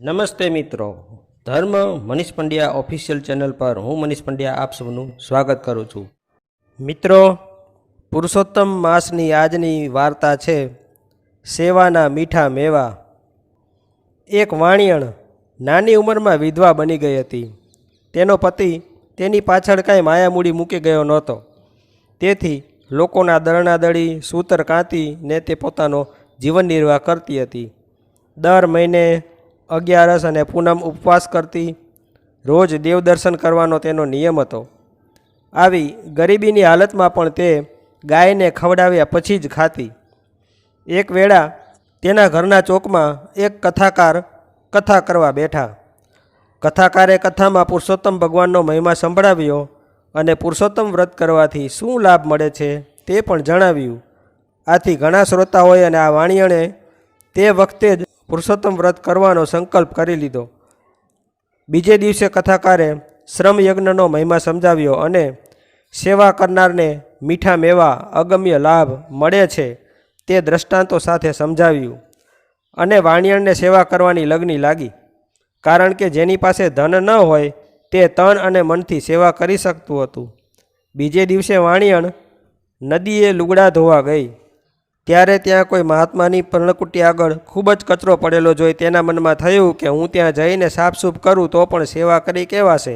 નમસ્તે મિત્રો, ધર્મ મનીષ પંડ્યા ઓફિશિયલ ચેનલ પર હું મનીષ પંડ્યા આપ સૌનું સ્વાગત કરું છું. મિત્રો, પુરુષોત્તમ માસની આજની વાર્તા છે સેવાના મીઠા મેવા. એક વાણિયણ નાની ઉંમરમાં વિધવા બની ગઈ હતી. તેનો પતિ તેની પાછળ કાંઈ માયામૂડી મૂકી ગયો નહોતો. તેથી લોકોના દરણાદળી સૂતર કાંતીને તે પોતાનો જીવન નિર્વાહ કરતી હતી. દર મહિને 11 અને પૂનમ ઉપવાસ કરતી. રોજ દેવદર્શન કરવાનો તેનો નિયમ હતો. આવી ગરીબીની હાલતમાં પણ તે ગાયને ખવડાવ્યા પછી જ ખાતી. એક વેળા તેના ઘરના ચોકમાં એક કથાકાર કથા કરવા બેઠા. કથાકારે કથામાં પુરુષોત્તમ ભગવાનનો મહિમા સંભળાવ્યો અને પુરુષોત્તમ વ્રત કરવાથી શું લાભ મળે છે તે પણ જણાવ્યું. આથી ઘણા શ્રોતાઓએ અને આ વાણિયણે તે વખતે જ પુરુષોત્તમ વ્રત કરવાનો સંકલ્પ કરી લીધો. બીજે દિવસે કથાકારે શ્રમ યજ્ઞનો મહિમા સમજાવ્યો અને સેવા કરનારને મીઠા મેવા અગમ્ય લાભ મળે છે તે દ્રષ્ટાંતો સાથે સમજાવ્યું અને વાણિયણને સેવા કરવાની લગની લાગી. કારણ કે જેની પાસે ધન ન હોય તે તન અને મનથી સેવા કરી શકતું હતું. બીજે દિવસે વાણિયણ નદીએ લુગડા ધોવા ગઈ. ત્યારે ત્યાં કોઈ મહાત્માની પર્ણકુટી આગળ ખૂબ જ કચરો પડેલો જોઈ તેના મનમાં થયું કે હું ત્યાં જઈને સાફસૂફ કરું તો પણ સેવા કરી કહેવાશે.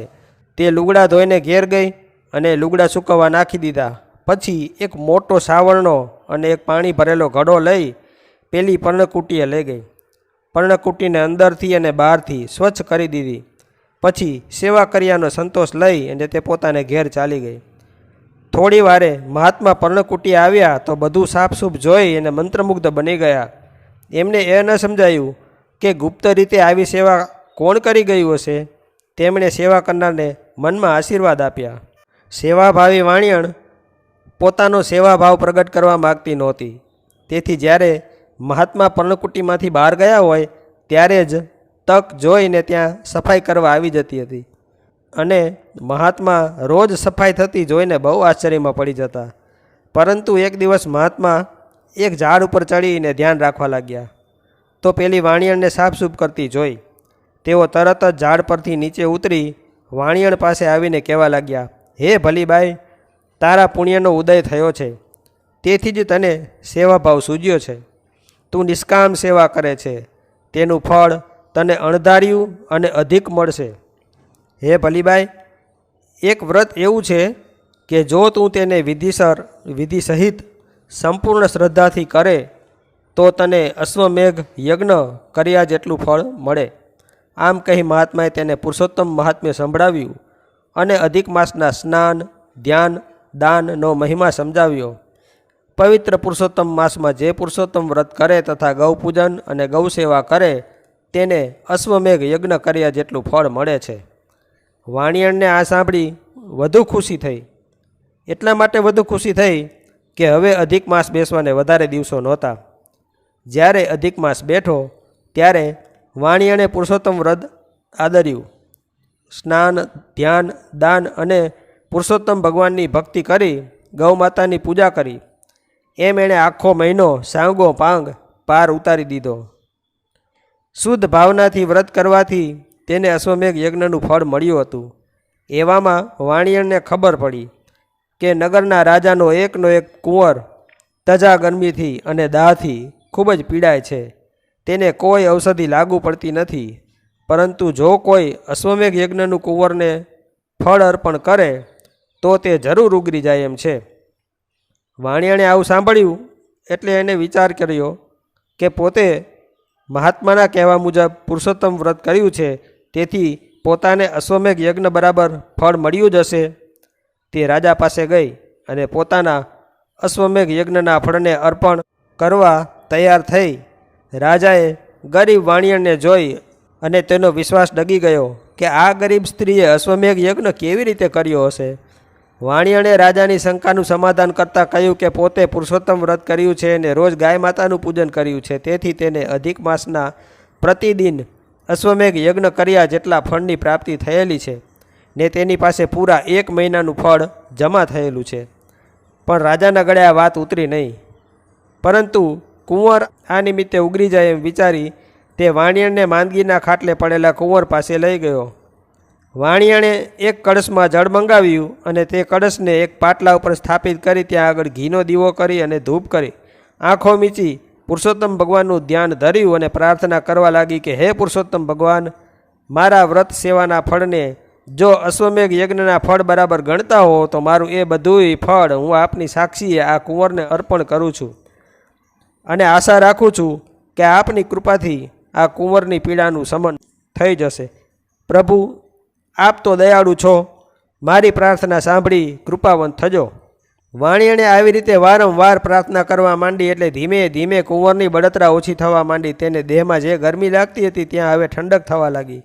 તે લુગડા ધોઈને ઘેર ગઈ અને લુગડા સૂકવવા નાખી દીધા. પછી એક મોટો સાવરણો અને એક પાણી ભરેલો ઘડો લઈ પેલી પર્ણકુટીએ લઈ ગઈ. પર્ણકુટીને અંદરથી અને બહારથી સ્વચ્છ કરી દીધી. પછી સેવા કર્યાનો સંતોષ લઈ અને તે પોતાને ઘેર ચાલી ગઈ. થોડી વારે મહાત્મા પર્ણકુટી આવ્યા તો બધું સાફસૂફ જોઈ અને મંત્રમુગ્ધ બની ગયા. એમને એ ન સમજાયું કે ગુપ્ત રીતે આવી સેવા કોણ કરી ગયું હશે. તેમણે સેવા કરનારને મનમાં આશીર્વાદ આપ્યા. સેવાભાવી વાણિયણ પોતાનો સેવાભાવ પ્રગટ કરવા માગતી નહોતી. તેથી જ્યારે મહાત્મા પર્ણકુટીમાંથી બહાર ગયા હોય ત્યારે જ તક જોઈને ત્યાં સફાઈ કરવા આવી જતી હતી. અને મહાત્મા રોજ સફાઈ થતી જોઈને બહુ આશ્ચર્યમાં પડી જતા. પરંતુ એક દિવસ મહાત્મા એક ઝાડ ઉપર ચડીને ધ્યાન રાખવા લાગ્યા. તો પેલી વાણિયણને સાફસૂફ કરતી જોઈ તેઓ તરત જ ઝાડ પરથી નીચે ઉતરી વાણિયણ પાસે આવીને કહેવા લાગ્યા, હે ભલીબાઈ, તારા પુણ્યનો ઉદય થયો છે. તેથી જ તને સેવાભાવ સૂજ્યો છે. તું નિષ્કામ સેવા કરે છે. તેનું ફળ તને અણધાર્યું અને અધિક મળશે. હે ભલીબાઈ, એક વ્રત એવું છે કે જો તું તેને વિધિ સહિત સંપૂર્ણ શ્રદ્ધાથી કરે તો તને અશ્વમેઘ યજ્ઞ કર્યા જેટલું ફળ મળે. આમ કહી મહાત્માએ તેને પુરુષોત્તમ મહાત્મ્ય સંભળાવ્યું અને અધિક માસના સ્નાન, ધ્યાન, દાનનો મહિમા સમજાવ્યો. પવિત્ર પુરુષોત્તમ માસમાં જે પુરુષોત્તમ વ્રત કરે તથા ગૌપૂજન અને ગૌ સેવા કરે તેને અશ્વમેઘ યજ્ઞ કર્યા જેટલું ફળ મળે છે. વાણિયણને આ સાંભળી વધુ ખુશી થઈ. એટલા માટે વધુ ખુશી થઈ કે હવે અધિક માસ બેસવાને વધારે દિવસો નહોતા. જ્યારે અધિક માસ બેઠો ત્યારે વાણિયણે પુરુષોત્તમ વ્રત આદર્યું. સ્નાન, ધ્યાન, દાન અને પુરુષોત્તમ ભગવાનની ભક્તિ કરી ગૌ માતાની પૂજા કરી. એમ એણે આખો મહિનો સાંગો પાંગ પાર ઉતારી દીધો. શુદ્ધ ભાવનાથી વ્રત કરવાથી તેને અશ્વમેઘ યજ્ઞનું ફળ મળ્યું હતું. એવામાં વાણિયણને ખબર પડી કે નગરના રાજાનો એકનો એક કુંવર તજા ગરમીથી અને દાહથી ખૂબ જ પીડાય છે. તેને કોઈ ઔષધિ લાગુ પડતી નથી. પરંતુ જો કોઈ અશ્વમેઘ યજ્ઞનું કુંવરને ફળ અર્પણ કરે તો તે જરૂર ઉગરી જાય એમ છે. વાણિયણે આવું સાંભળ્યું એટલે એને વિચાર કર્યો કે પોતે મહાત્માના કહેવા મુજબ પુરુષોત્તમ વ્રત કર્યું છે, તેથી પોતાને અશ્વમેઘ યજ્ઞ બરાબર ફળ મળ્યું જ હશે. તે રાજા પાસે ગઈ અને પોતાના અશ્વમેઘ યજ્ઞના ફળને અર્પણ કરવા તૈયાર થઈ. રાજાએ ગરીબ વાણિયણને જોઈ અને તેનો વિશ્વાસ ડગી ગયો કે આ ગરીબ સ્ત્રીએ અશ્વમેઘ યજ્ઞ કેવી રીતે કર્યો હશે. વાણિયણે રાજાની શંકાનું સમાધાન કરતાં કહ્યું કે પોતે પુરુષોત્તમ વ્રત કર્યું છે અને રોજ ગાય માતાનું પૂજન કર્યું છે. તેથી તેને અધિક માસના પ્રતિદિન અશ્વમેઘ યજ્ઞ કર્યા જેટલા ફળની પ્રાપ્તિ થયેલી છે ને તેની પાસે પૂરા 1 મહિનાનું ફળ જમા થયેલું છે. પણ રાજાના ગળે આ વાત ઉતરી નહીં. પરંતુ કુંવર આ નિમિત્તે ઉગરી જાય એમ વિચારી તે વાણિયણને માંદગીના ખાટલે પડેલા કુંવર પાસે લઈ ગયો. વાણિયણે એક કળશમાં જળ મંગાવ્યું અને તે કળશને એક પાટલા ઉપર સ્થાપિત કરી ત્યાં આગળ ઘીનો દીવો કરી અને ધૂપ કરી આંખો મીચી પુરુષોત્તમ ભગવાનનું ધ્યાન ધર્યું અને પ્રાર્થના કરવા લાગી કે હે પુરુષોત્તમ ભગવાન, મારા વ્રત સેવાના ફળને જો અશ્વમેઘ યજ્ઞના ફળ બરાબર ગણતા હો તો મારું એ બધુંય ફળ હું આપની સાક્ષીએ આ કુંવરને અર્પણ કરું છું અને આશા રાખું છું કે આપની કૃપાથી આ કુંવરની પીડાનું શમન થઈ જશે. પ્રભુ, આપ તો દયાળુ છો, મારી પ્રાર્થના સાંભળી કૃપાવંત થજો. વાણિયણે આવી રીતે વારંવાર પ્રાર્થના કરવા માંડી એટલે ધીમે ધીમે કુંવરની બળતરા ઓછી થવા માંડી. તેને દેહમાં જે ગરમી લાગતી હતી ત્યાં હવે ઠંડક થવા લાગી.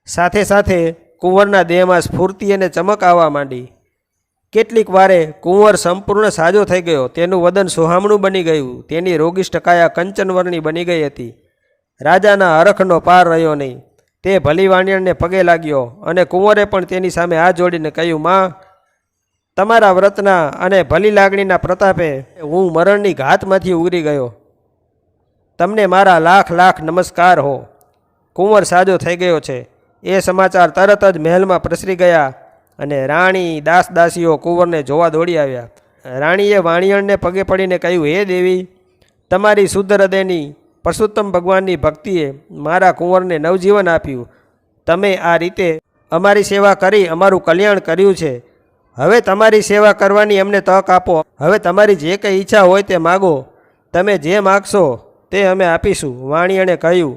સાથે સાથે કુંવરના દેહમાં સ્ફૂર્તિ અને ચમક આવવા માંડી. કેટલીક વારે કુંવર સંપૂર્ણ સાજો થઈ ગયો. તેનું વદન સુહામણું બની ગયું. તેની રોગિષ્ઠ કાયા કંચનવર્ણી બની ગઈ હતી. રાજાના હરખનો પાર રહ્યો નહીં. તે ભલી વાણિયણને પગે લાગ્યો અને કુંવરે પણ તેની સામે હાથ જોડીને કહ્યું, માં, તમારા વ્રતના અને ભલી લાગણીના પ્રતાપે હું મરણની ઘાતમાંથી ઉગરી ગયો. તમને મારા લાખ લાખ નમસ્કાર હો. કુંવર સાજો થઈ ગયો છે એ સમાચાર તરત જ મહેલમાં પ્રસરી ગયા અને રાણી દાસ દાસીઓ કુંવરને જોવા દોડી આવ્યા. રાણીએ વાણિયણને પગે પડીને કહ્યું, હે દેવી, તમારી શુદ્ધ હૃદયની પુરુષોત્તમ ભગવાનની ભક્તિએ મારા કુંવરને નવજીવન આપ્યું. તમે આ રીતે અમારી સેવા કરી અમારું કલ્યાણ કર્યું છે. હવે તમારી સેવા કરવાની અમને તક આપો. હવે તમારી જે કંઈ ઈચ્છા હોય તે માગો. તમે જે માગશો તે અમે આપીશું. વાણિયણે કહ્યું,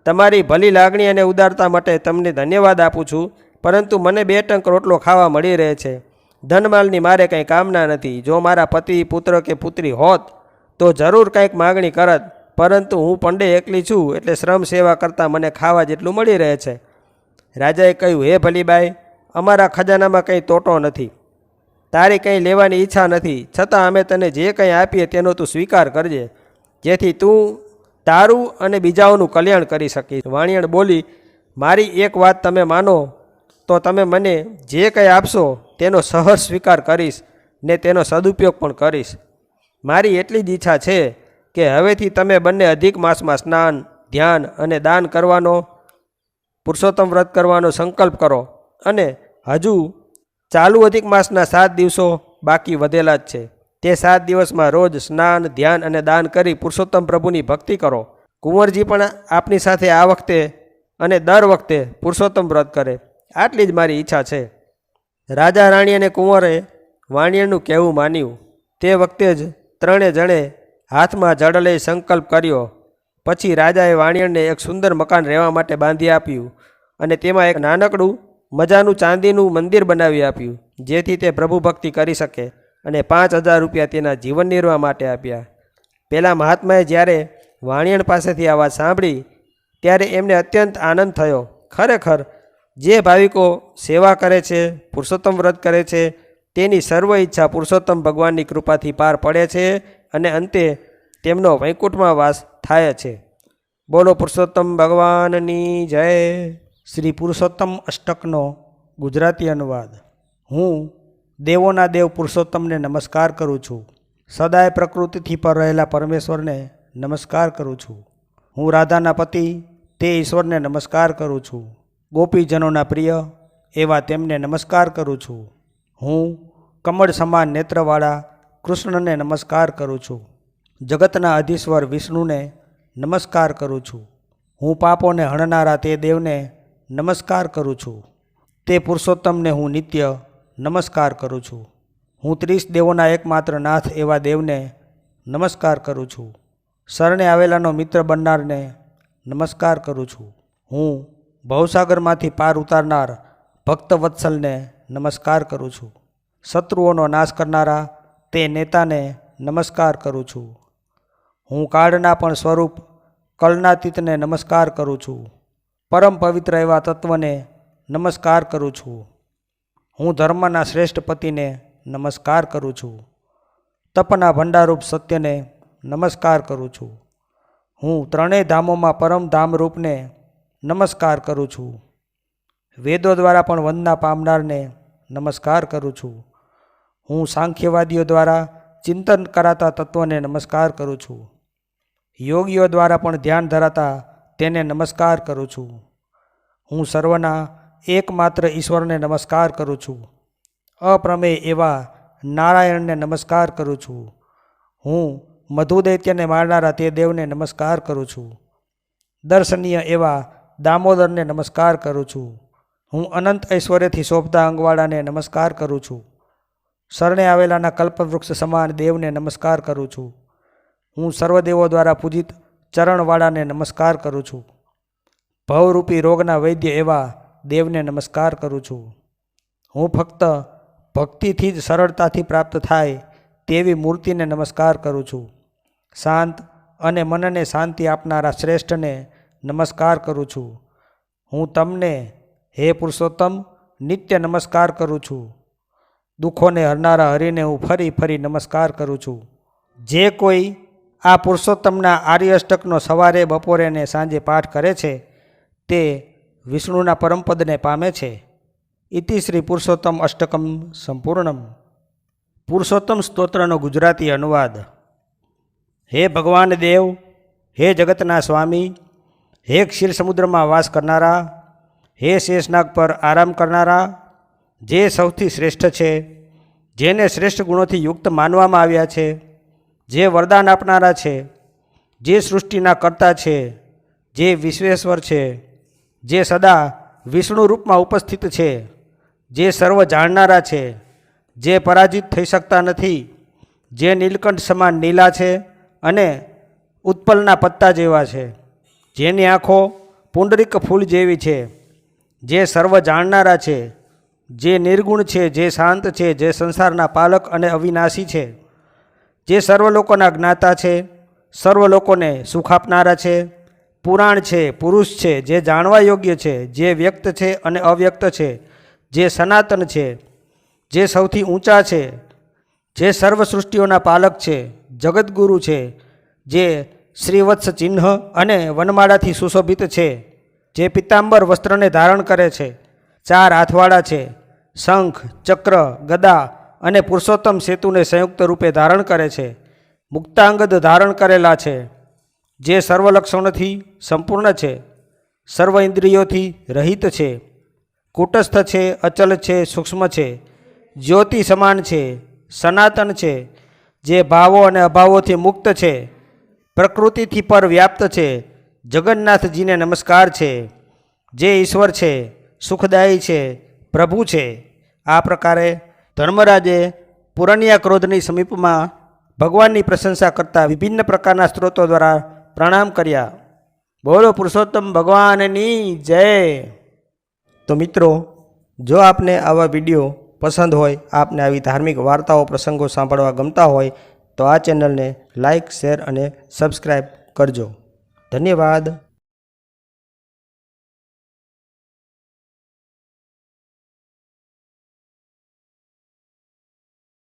તમારી ભલી લાગણી અને ઉદારતા માટે તમને ધન્યવાદ આપું છું, પરંતુ મને 2 ટંક રોટલો ખાવા મળી રહે છે. ધનમાલની મારે કંઈ કામના નથી. જો મારા પતિ, પુત્ર કે પુત્રી હોત તો જરૂર કંઈક માગણી કરત, પરંતુ હું પંડે એકલી છું એટલે શ્રમ સેવા કરતાં મને ખાવા જેટલું મળી રહે છે. રાજાએ કહ્યું, હે ભલીબાઈ, અમારા ખજાનામાં કંઈ તોટો નથી. તારી કંઈ લેવાની ઈચ્છા નથી, છતાં અમે તને જે કંઈ આપીએ તેનો તું સ્વીકાર કરજે, જેથી તું તારું અને બીજાઓનું કલ્યાણ કરી શકીશ. વાણિયણ બોલી, મારી એક વાત તમે માનો તો તમે મને જે કંઈ આપશો તેનો સહજ સ્વીકાર કરીશ ને તેનો સદુપયોગ પણ કરીશ. મારી એટલી જ ઈચ્છા છે કે હવેથી તમે બંને અધિક માસમાં સ્નાન, ધ્યાન અને દાન કરવાનો, પુરુષોત્તમ વ્રત કરવાનો સંકલ્પ કરો અને હજુ ચાલુ અધિક માસના 7 દિવસો બાકી વધેલા જ છે. તે 7 દિવસમાં રોજ સ્નાન, ધ્યાન અને દાન કરી પુરુષોત્તમ પ્રભુની ભક્તિ કરો. કુંવરજી પણ આપની સાથે આ વખતે અને દર વખતે પુરુષોત્તમ વ્રત કરે, આટલી જ મારી ઈચ્છા છે. રાજા, રાણી અને કુંવરે વાણિયણનું કહેવું માન્યું. તે વખતે જ 3 જણે હાથમાં જળ લઈ સંકલ્પ કર્યો. પછી રાજાએ વાણિયણને એક સુંદર મકાન રહેવા માટે બાંધી આપ્યું અને તેમાં એક નાનકડું મજાનું ચાંદીનું મંદિર બનાવી આપ્યું, જેથી તે પ્રભુ ભક્તિ કરી શકે, અને 5000 રૂપિયા તેના જીવન નિર્વાહ માટે આપ્યા. પેલા મહાત્માએ જ્યારે વાણિયણ પાસેથી આ વાત સાંભળી ત્યારે એમને અત્યંત આનંદ થયો. ખરેખર જે ભાવિકો સેવા કરે છે, પુરુષોત્તમ વ્રત કરે છે, તેની સર્વ ઈચ્છા પુરુષોત્તમ ભગવાનની કૃપાથી પાર પડે છે અને અંતે તેમનો વૈકુંઠમાં વાસ થાય છે. બોલો પુરુષોત્તમ ભગવાનની જય. શ્રી પુરુષોત્તમ અષ્ટકનો ગુજરાતી અનુવાદ. હું દેવોના દેવ પુરુષોત્તમને નમસ્કાર કરું છું. સદાય પ્રકૃતિથી પર રહેલા પરમેશ્વરને નમસ્કાર કરું છું. હું રાધાના પતિ તે ઈશ્વરને નમસ્કાર કરું છું. ગોપીજનોના પ્રિય એવા તેમને નમસ્કાર કરું છું. હું કમળ સમાન નેત્રવાળા કૃષ્ણને નમસ્કાર કરું છું. જગતના અધીશ્વર વિષ્ણુને નમસ્કાર કરું છું. હું પાપોને હણનારા તે દેવને નમસ્કાર કરું છું. તે પુરુષોત્તમને હું નિત્ય નમસ્કાર કરું છું. હું 30 દેવોના એકમાત્ર નાથ એવા દેવને નમસ્કાર કરું છું. શરણે આવેલાનો મિત્ર બનનારને નમસ્કાર કરું છું. હું ભવસાગરમાંથી પાર ઉતારનાર ભક્ત વત્સલને નમસ્કાર કરું છું. શત્રુઓનો નાશ કરનારા તે નેતાને નમસ્કાર કરું છું. હું કાળના પણ સ્વરૂપ કલનાતીતને નમસ્કાર કરું છું. પરમ પવિત્ર એવા તત્વને નમસ્કાર કરું છું. હું ધર્મના શ્રેષ્ઠ પતિને નમસ્કાર કરું છું. તપના ભંડારૂપ સત્યને નમસ્કાર કરું છું. હું 3 ધામોમાં પરમ ધામરૂપને નમસ્કાર કરું છું. વેદો દ્વારા પણ વંદના પામનારને નમસ્કાર કરું છું. હું સાંખ્યવાદીઓ દ્વારા ચિંતન કરાતા તત્વને નમસ્કાર કરું છું. યોગીઓ દ્વારા પણ ધ્યાન ધરાતા તેને નમસ્કાર કરું છું. હું સર્વના એકમાત્ર ઈશ્વરને નમસ્કાર કરું છું. અપ્રમેય એવા નારાયણને નમસ્કાર કરું છું. હું મધુદૈત્યને મારનારા તે દેવને નમસ્કાર કરું છું. દર્શનીય એવા દામોદરને નમસ્કાર કરું છું. હું અનંત ઐશ્વર્યથી શોભતા અંગવાળાને નમસ્કાર કરું છું. શરણે આવેલાના કલ્પવૃક્ષ સમાન દેવને નમસ્કાર કરું છું. હું સર્વદેવો દ્વારા પૂજિત ચરણવાળાને નમસ્કાર કરું છું. ભવરૂપી રોગના વૈદ્ય એવા દેવને નમસ્કાર કરું છું. હું ફક્ત ભક્તિથી જ સરળતાથી પ્રાપ્ત થાય તેવી મૂર્તિને નમસ્કાર કરું છું. શાંત અને મનને શાંતિ આપનારા શ્રેષ્ઠને નમસ્કાર કરું છું. હું તમને હે પુરુષોત્તમ નિત્ય નમસ્કાર કરું છું. દુઃખોને હરનારા હરિને હું ફરી ફરી નમસ્કાર કરું છું. જે કોઈ આ પુરુષોત્તમના આર્ય અષ્ટકનો સવારે બપોરે અને સાંજે પાઠ કરે છે તે વિષ્ણુના પરમપદને પામે છે. ઇતિ શ્રી પુરુષોત્તમ અષ્ટકમ સંપૂર્ણમ. પુરુષોત્તમ સ્તોત્રનો ગુજરાતી અનુવાદ. હે ભગવાન દેવ, હે જગતના સ્વામી, હે ક્ષીર સમુદ્રમાં વાસ કરનારા, હે શેષનાગ પર આરામ કરનારા, જે સૌથી શ્રેષ્ઠ છે, જેને શ્રેષ્ઠ ગુણોથી યુક્ત માનવામાં આવ્યા છે, જે વરદાન આપનારા છે, જે સૃષ્ટિના કર્તા છે, જે વિશ્વેશ્વર છે, જે સદા વિષ્ણુ રૂપમાં ઉપસ્થિત છે, જે સર્વ જાણનારા છે, જે પરાજિત થઈ શકતા નથી, જે નીલકંઠ સમાન નીલા છે અને ઉત્પલના પત્તા જેવા છે, જેની આંખો પુંડરીક ફૂલ જેવી છે, જે સર્વ જાણનારા છે, જે નિર્ગુણ છે, જે શાંત છે, જે સંસારના પાલક અને અવિનાશી છે, જે સર્વ લોકોના જ્ઞાતા છે, સર્વ લોકોને સુખ આપનારા છે, પુરાણ છે, પુરુષ છે, જે જાણવા યોગ્ય છે, જે વ્યક્ત છે અને અવ્યક્ત છે, જે સનાતન છે, જે સૌથી ઊંચા છે, જે સર્વ સૃષ્ટિઓના પાલક છે, જગતગુરુ છે, જે શ્રીવત્સ ચિહ્ન અને વનમાળાથી સુશોભિત છે, જે પિતાંબર વસ્ત્રને ધારણ કરે છે, 4 હાથવાળા છે, શંખ, ચક્ર, ગદા અને પુરુષોત્તમ સેતુને સંયુક્ત રૂપે ધારણ કરે છે, મુક્તાંગદ ધારણ કરેલા છે, જે સર્વ લક્ષણોથી સંપૂર્ણ છે, સર્વ ઇન્દ્રિયોથી રહિત છે, કુટસ્થ છે, અચલ છે, સૂક્ષ્મ છે, જ્યોતિ સમાન છે, સનાતન છે, જે ભાવો અને અભાવોથી મુક્ત છે, પ્રકૃતિથી પર વ્યાપ્ત છે, જગન્નાથજીને નમસ્કાર છે, જે ઈશ્વર છે, સુખદાયી છે, પ્રભુ છે. આ પ્રકારે ધર્મરાજે પુરણ્યા ક્રોધની સમીપમાં ભગવાનની પ્રશંસા કરતા વિભિન્ન પ્રકારના સ્ત્રોતો દ્વારા પ્રણામ કર્યા. બોલો પુરુષોત્તમ ભગવાનની જય. તો મિત્રો, જો આપને આવા વિડીયો પસંદ હોય, આપને આવી ધાર્મિક વાર્તાઓ પ્રસંગો સાંભળવા ગમતા હોય તો આ ચેનલને લાઇક, શેર અને સબસ્ક્રાઈબ કરજો. ધન્યવાદ.